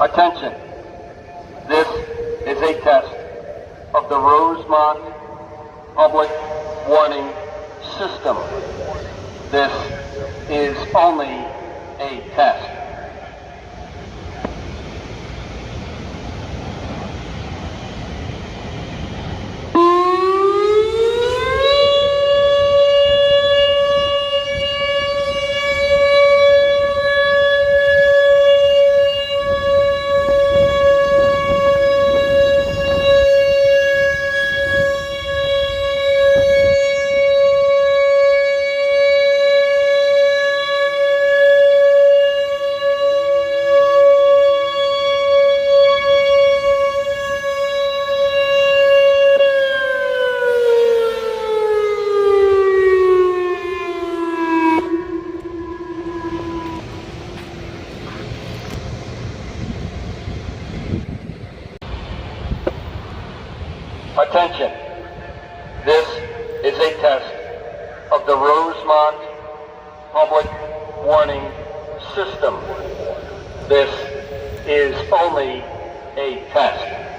Attention. This is a test of the Rosemont public warning system. This is only a test. Attention. This is a test of the Rosemont public warning system. This is only a test.